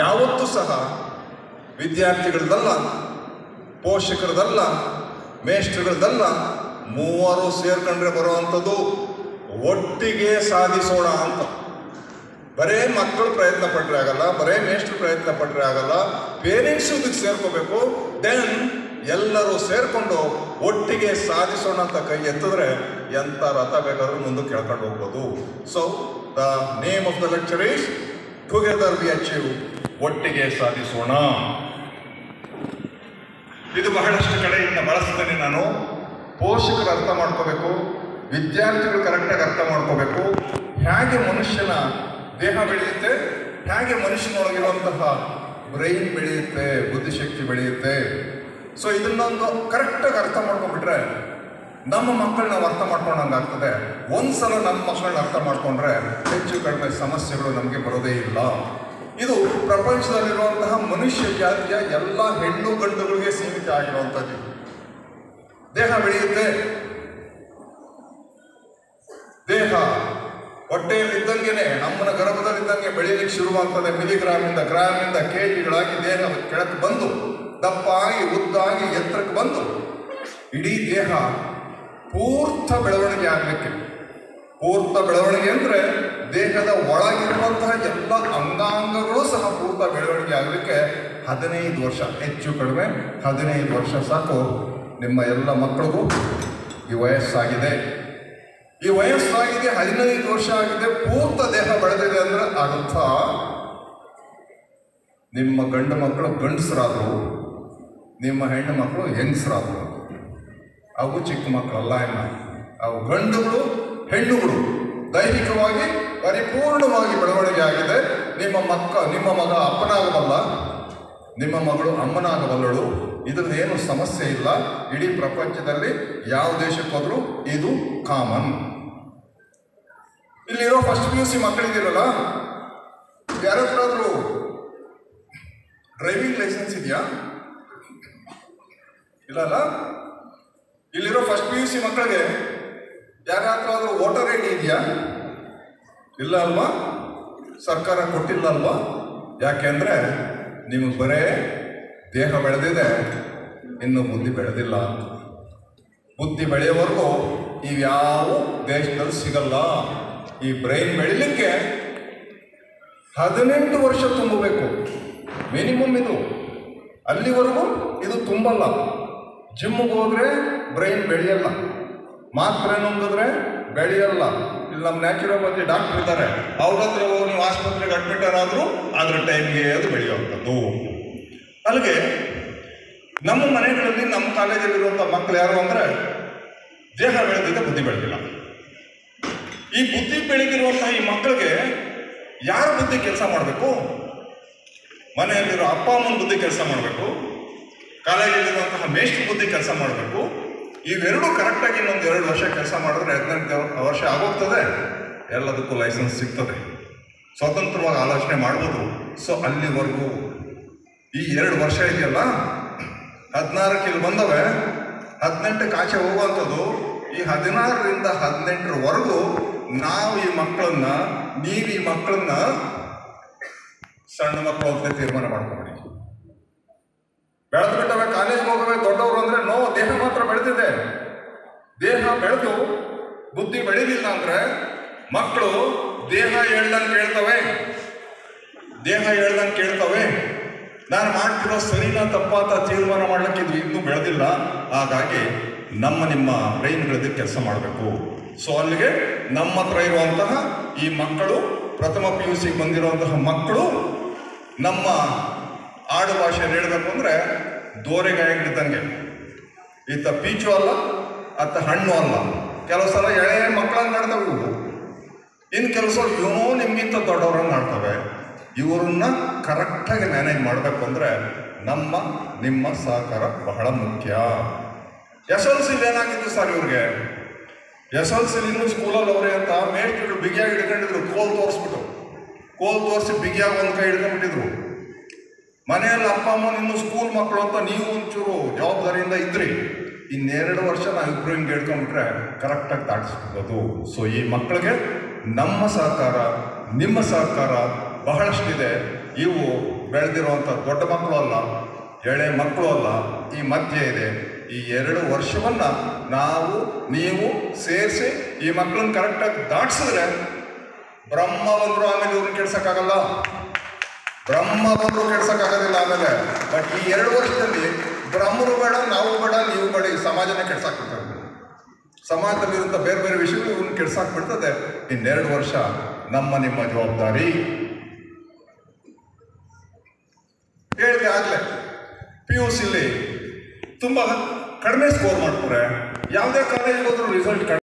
ಯಾವತ್ತೂ ಸಹ ವಿದ್ಯಾರ್ಥಿಗಳದಲ್ಲ, ಪೋಷಕರದಲ್ಲ, ಮೇಷ್ಟ್ರುಗಳದಲ್ಲ, ಮೂವರು ಸೇರ್ಕೊಂಡ್ರೆ ಬರುವಂಥದ್ದು ಒಟ್ಟಿಗೆ ಸಾಧಿಸೋಣ ಅಂತ. ಬರೇ ಮಕ್ಕಳು ಪ್ರಯತ್ನ ಪಟ್ಟರೆ ಆಗಲ್ಲ, ಬರೇ ಮೇಷ್ಟ್ರು ಪ್ರಯತ್ನ ಪಟ್ಟರೆ ಆಗಲ್ಲ, ಪೇರೆಂಟ್ಸು ಇದಕ್ಕೆ ಸೇರ್ಕೋಬೇಕು. ದೆನ್ ಎಲ್ಲರೂ ಸೇರ್ಕೊಂಡು ಒಟ್ಟಿಗೆ ಸಾಧಿಸೋಣ ಅಂತ ಕೈ ಎತ್ತಿದ್ರೆ ಎಂಥ ರಥ ಬೇಕಾದ್ರೂ ಮುಂದಕ್ಕೆ ಕೇಳ್ಕೊಂಡು ಹೋಗ್ಬೋದು. So the name of the lecture is together we achieve, ಒಟ್ಟಿಗೆ ಸಾಧಿಸೋಣ. ಇದು ಬಹಳಷ್ಟು ಕಡೆಯಿಂದ ಬಳಸ್ತೇನೆ ನಾನು. ಪೋಷಕರು ಅರ್ಥ ಮಾಡ್ಕೋಬೇಕು, ವಿದ್ಯಾರ್ಥಿಗಳು ಕರೆಕ್ಟಾಗಿ ಅರ್ಥ ಮಾಡ್ಕೋಬೇಕು. ಹೇಗೆ ಮನುಷ್ಯನ ದೇಹ ಬೆಳೆಯುತ್ತೆ, ಹೇಗೆ ಮನುಷ್ಯನೊಳಗಿರುವಂತಹ ಬ್ರೈನ್ ಬೆಳೆಯುತ್ತೆ, ಬುದ್ಧಿಶಕ್ತಿ ಬೆಳೆಯುತ್ತೆ. ಸೊ ಇದನ್ನೊಂದು ಕರೆಕ್ಟಾಗಿ ಅರ್ಥ ಮಾಡ್ಕೊಂಡ್ಬಿಟ್ರೆ ನಮ್ಮ ಮಕ್ಕಳನ್ನ ನಾವು ಅರ್ಥ ಮಾಡ್ಕೊಂಡಂಗೆ ಆಗ್ತದೆ. ಒಂದ್ಸಲ ನಮ್ಮ ಮಕ್ಕಳನ್ನ ಅರ್ಥ ಮಾಡ್ಕೊಂಡ್ರೆ ಹೆಚ್ಚು ಕಡಿಮೆ ಸಮಸ್ಯೆಗಳು ನಮಗೆ ಬರೋದೇ ಇಲ್ಲ. ಇದು ಪ್ರಪಂಚದಲ್ಲಿರುವಂತಹ ಮನುಷ್ಯ ಜಾತಿಯ ಎಲ್ಲ ಹೆಣ್ಣು ಗಂಡುಗಳಿಗೆ ಸೀಮಿತ ಆಗಿರುವಂಥದ್ದು. ದೇಹ ಬೆಳೆಯುತ್ತೆ, ದೇಹ ಹೊಟ್ಟೆಯಲ್ಲಿದ್ದಂಗೆನೆ ಅಮ್ಮನ ಗರ್ಭದಲ್ಲಿದ್ದಂಗೆ ಬೆಳೆಯಲಿಕ್ಕೆ ಶುರುವಾಗ್ತದೆ. ಮಿಲಿಗ್ರಾಮಿಂದ ಗ್ರಾಮಿಂದ ಕೆಜಿಗಳಾಗಿ ದೇಹ ಕೆಳಕ್ಕೆ ಬಂದು ದಪ್ಪ ಆಗಿ ಉದ್ದಾಗಿ ಎತ್ತರಕ್ಕೆ ಬಂದು ಇಡೀ ದೇಹ ಪೂರ್ತ ಬೆಳವಣಿಗೆ ಆಗಲಿಕ್ಕೆ, ಪೂರ್ತ ಬೆಳವಣಿಗೆ ಅಂದರೆ ದೇಹದ ಒಳಗಿರುವಂತಹ ಎಲ್ಲ ಅಂಗಾಂಗಗಳು ಸಹ ಪೂರ್ತ ಬೆಳವಣಿಗೆ ಆಗಲಿಕ್ಕೆ 15 ವರ್ಷ, ಹೆಚ್ಚು ಕಡಿಮೆ 15 ವರ್ಷ ಸಾಕು. ನಿಮ್ಮ ಎಲ್ಲ ಮಕ್ಕಳಿಗೂ ಈ ವಯಸ್ಸಾಗಿದೆ, ಈ ವಯಸ್ಸಾಗಿದೆ, 15 ವರ್ಷ ಆಗಿದೆ, ಪೂರ್ತ ದೇಹ ಬೆಳೆದಿದೆ ಅಂದರೆ ಅರ್ಥ ನಿಮ್ಮ ಗಂಡು ಮಕ್ಕಳು ಗಂಡಸರಾದರು, ನಿಮ್ಮ ಹೆಣ್ಣು ಮಕ್ಕಳು ಹೆಂಗಸರಾದರು. ಅವು ಚಿಕ್ಕ ಮಕ್ಕಳಲ್ಲ, ಅವು ಗಂಡುಗಳು ಹೆಣ್ಣುಗಳು ದೈಹಿಕವಾಗಿ ಪರಿಪೂರ್ಣವಾಗಿ ಬೆಳವಣಿಗೆ ಆಗಿದೆ. ನಿಮ್ಮ ಮಗ ಅಪ್ಪನಾಗಬಲ್ಲ, ನಿಮ್ಮ ಮಗಳು ಅಮ್ಮನಾಗಬಲ್ಲಳು. ಇದ್ರದ್ದೇನು ಸಮಸ್ಯೆ ಇಲ್ಲ. ಇಡೀ ಪ್ರಪಂಚದಲ್ಲಿ ಯಾವ ದೇಶಕ್ಕೆ ಹೋದ್ರು ಇದು ಕಾಮನ್. ಇಲ್ಲಿರೋ ಫಸ್ಟ್ PUC ಮಕ್ಕಳಿದಿರಲ್ಲ, ಯಾರತ್ರಾದ್ರೂ ಡ್ರೈವಿಂಗ್ ಲೈಸೆನ್ಸ್ ಇದೆಯಾ? ಇಲ್ಲಲ್ಲ. ಇಲ್ಲಿರೋ ಫಸ್ಟ್ PUC ಮಕ್ಕಳಿಗೆ ಯಾರ ಹತ್ರ ಆದರೂ ವೋಟರ್ ಐ ಡಿ ಇದೆಯಾ? ಇಲ್ಲ ಅಲ್ವಾ? ಸರ್ಕಾರ ಕೊಟ್ಟಿಲ್ಲ ಅಲ್ವಾ? ಯಾಕೆಂದರೆ ನಿಮಗೆ ಬರೇ ದೇಹ ಬೆಳೆದಿದೆ, ಇನ್ನು ಬುದ್ಧಿ ಬೆಳೆದಿಲ್ಲ. ಬುದ್ಧಿ ಬೆಳೆಯೋವರೆಗೂ ಇವ್ಯಾವ ದೇಶದಲ್ಲಿ ಸಿಗಲ್ಲ. ಈ ಬ್ರೈನ್ ಬೆಳಿಲಿಕ್ಕೆ 18 ವರ್ಷ ತುಂಬಬೇಕು ಮಿನಿಮಮ್. ಇದು ಅಲ್ಲಿವರೆಗೂ ಇದು ತುಂಬಲ್ಲ. ಜಿಮ್ಗೆ ಹೋದ್ರೆ ಬ್ರೈನ್ ಬೆಳೆಯಲ್ಲ, ಮಾತ್ರೆ ನುಂಗಿದ್ರೆ ಬೆಳೆಯಲ್ಲ. ಇಲ್ಲಿ ನಮ್ಮ ನ್ಯಾಚುರೋಪತಿ ಡಾಕ್ಟರ್ ಇದ್ದಾರೆ, ಅವ್ರ ಹತ್ರ ಹೋಗಿ ನೀವು ಆಸ್ಪತ್ರೆಗೆ ಅಡ್ಮಿಟ್ ಆದರೂ ಅದರ ಟೈಮ್ಗೆ ಅದು ಬೆಳೆಯುವಂಥದ್ದು. ಅಲ್ಲಿಗೆ ನಮ್ಮ ಮನೆಗಳಲ್ಲಿ, ನಮ್ಮ ಕಾಲೇಜಲ್ಲಿರುವಂಥ ಮಕ್ಕಳು ಯಾರು ಅಂದರೆ ದೇಹ ಬೆಳೆದಿದೆ, ಬುದ್ಧಿ ಬೆಳೆದಿಲ್ಲ. ಈ ಬುದ್ಧಿ ಬೆಳೆದಿರುವಂತಹ ಈ ಮಕ್ಕಳಿಗೆ ಯಾರ ಬುದ್ಧಿ ಕೆಲಸ ಮಾಡಬೇಕು? ಮನೆಯಲ್ಲಿರೋ ಅಪ್ಪ ಅಮ್ಮನ ಬುದ್ಧಿ ಕೆಲಸ ಮಾಡಬೇಕು, ಕಾಲೇಜಲ್ಲಿರುವಂತಹ ಮೇಷ್ಟ್ರ ಬುದ್ಧಿ ಕೆಲಸ ಮಾಡಬೇಕು. ಇವೆರಡೂ ಕರೆಕ್ಟಾಗಿ ಇನ್ನೊಂದು 2 ವರ್ಷ ಕೆಲಸ ಮಾಡಿದ್ರೆ 18 ವರ್ಷ ಆಗೋಗ್ತದೆ, ಎಲ್ಲದಕ್ಕೂ ಲೈಸೆನ್ಸ್ ಸಿಗ್ತದೆ, ಸ್ವತಂತ್ರವಾಗಿ ಆಲೋಚನೆ ಮಾಡ್ಬೋದು. ಸೊ ಅಲ್ಲಿವರೆಗೂ ಈ 2 ವರ್ಷ ಇದೆಯಲ್ಲ, 16ಕ್ಕೆ ಇಲ್ಲಿ ಬಂದವೆ, 18ಕ್ಕೆ ಆಚೆ ಹೋಗುವಂಥದ್ದು. ಈ 16ರಿಂದ 18ರವರೆಗೂ ನಾವು ಈ ಮಕ್ಕಳನ್ನ, ನೀವು ಈ ಮಕ್ಕಳನ್ನ ಸಣ್ಣ ಮಕ್ಕಳು ಅಂತ ತೀರ್ಮಾನ ಮಾಡ್ಕೊಂಬಿಡಿ. ಬೆಳೆದು ಬಿಟ್ಟವೆ, ಕಾಲೇಜ್ಗೆ ಹೋಗವೆ, ದೊಡ್ಡವರು ಅಂದರೆ ನೋ, ದೇಹ ಮಾತ್ರ ಬೆಳೆದಿದೆ. ದೇಹ ಬೆಳೆದು ಬುದ್ಧಿ ಬೆಳೀಲಿಲ್ಲ ಅಂದರೆ ಮಕ್ಕಳು ದೇಹ ಹೇಳ್ದಂಗೆ ಕೇಳ್ತವೆ, ದೇಹ ಹೇಳ್ದಂಗೆ ಕೇಳ್ತವೆ. ನಾನು ಮಾಡ್ತಿರೋ ಸರಿನಾ ತಪ್ಪಾತ ತೀರ್ಮಾನ ಮಾಡ್ಲಿಕ್ಕೆ ಇದು ಇನ್ನೂ ಬೆಳೆದಿಲ್ಲ. ಹಾಗಾಗಿ ನಿಮ್ಮ ಬ್ರೈನ್ಗಳಿಗೆ ಕೆಲಸ ಮಾಡಬೇಕು. ಸೊ ಅಲ್ಲಿಗೆ ನಮ್ಮ ಹತ್ರ ಇರುವಂತಹ ಈ ಮಕ್ಕಳು, ಪ್ರಥಮ PUCಗೆ ಬಂದಿರುವಂತಹ ಮಕ್ಕಳು, ನಮ್ಮ ಆಡು ಭಾಷೆಯಲ್ಲಿ ಹೇಳಬೇಕು ಅಂದರೆ ದೋರೆಗಾಯಿಗಳಿದ್ದಂಗೆ. ಈತ ಪೀಚು ಅಲ್ಲ, ಅತ್ತ ಹಣ್ಣು ಅಲ್ಲ. ಕೆಲವು ಸಲ ಎಳೆ ಮಕ್ಕಳನ್ನು ನಾಡ್ತವೆ ಇವು, ಇನ್ನು ಕೆಲವು ಸಲ ಇವನೋ ನಿಮಗಿಂತ ದೊಡ್ಡವರನ್ನು ನಾಡ್ತವೆ. ಇವರನ್ನ ಕರೆಕ್ಟಾಗಿ ಮ್ಯಾನೇಜ್ ಮಾಡಬೇಕು ಅಂದರೆ ನಿಮ್ಮ ಸಹಕಾರ ಬಹಳ ಮುಖ್ಯ. SLC ಏನಾಗಿತ್ತು ಸರ್ ಇವ್ರಿಗೆ? SLC ಇನ್ನೂ ಸ್ಕೂಲಲ್ಲಿ ಅವರೇ ಅಂತ ಮೇಷ್ಟ್ರು ಬಿಗಿಯಾಗಿ ಹಿಡ್ಕೊಂಡಿದ್ರು. ಕೋಲ್ ತೋರಿಸಿ ಬಿಗಿಯಾಗಿ ಒಂದು ಕೈ ಹಿಡ್ಕೊಂಡ್ಬಿಟ್ಟಿದ್ರು. ಮನೆಯಲ್ಲಿ ಅಪ್ಪ ಅಮ್ಮನ ಇನ್ನೂ ಸ್ಕೂಲ್ ಮಕ್ಕಳು ಅಂತ ನೀವು ಒಂಚೂರು ಜವಾಬ್ದಾರಿಯಿಂದ ಇದ್ರಿ. ಇನ್ನೆರಡು ವರ್ಷ ನಾವು ಇಬ್ಬರು ಹಿಂಗೆ ಹೇಳ್ಕೊಂಡ್ಬಿಟ್ರೆ ಕರೆಕ್ಟಾಗಿ ದಾಟಿಸ್ಬೋದು. ಸೊ ಈ ಮಕ್ಕಳಿಗೆ ನಮ್ಮ ಸಹಕಾರ, ನಿಮ್ಮ ಸಹಕಾರ ಬಹಳಷ್ಟಿದೆ. ಇವು ಬೆಳೆದಿರುವಂಥ ದೊಡ್ಡ ಮಕ್ಕಳು ಅಲ್ಲ, ಎಳೆ ಮಕ್ಕಳು ಅಲ್ಲ, ಈ ಮಧ್ಯೆ ಇದೆ. ಈ 2 ವರ್ಷವನ್ನು ನೀವು ಸೇರಿಸಿ ಈ ಮಕ್ಕಳನ್ನ ಕರೆಕ್ಟಾಗಿ ದಾಟಿಸಿದ್ರೆ ಬ್ರಹ್ಮ ಬಂದರು ಆಮೇಲೆ ಇವ್ರನ್ನ ಕೆಡ್ಸೋಕ್ಕಾಗಲ್ಲ, ಬ್ರಹ್ಮ ಬಂದರು ಕೆಡ್ಸೋಕ್ಕಾಗೋದಿಲ್ಲ ಆಮೇಲೆ. ಬಟ್ ಈ 2 ವರ್ಷದಲ್ಲಿ ಬ್ರಹ್ಮರು ಬೇಡ, ನಾವು ಬೇಡ, ನೀವು ಬೇಡ, ಈ ಸಮಾಜನೇ ಕೆಡ್ಸಾಕ್ಬಿಡ್ತಾರೆ. ಸಮಾಜದಲ್ಲಿರುವಂಥ ಬೇರೆ ಬೇರೆ ವಿಷಯಗಳು ಇವ್ರನ್ನ ಕೆಡ್ಸಾಕ್ಬಿಡ್ತದೆ. ಇನ್ನು 2 ವರ್ಷ ನಿಮ್ಮ ಜವಾಬ್ದಾರಿ. ಹೇಳಿದೆ ಆಗಲೇ, PUCಲಿ ತುಂಬ ಕಡಿಮೆ ಸ್ಕೋರ್ ಮಾಡ್ತಾರೆ, ಯಾವುದೇ ಕಾಲೇಜಿಗೆ ಹೋದ್ರೂ ರಿಸಲ್ಟ್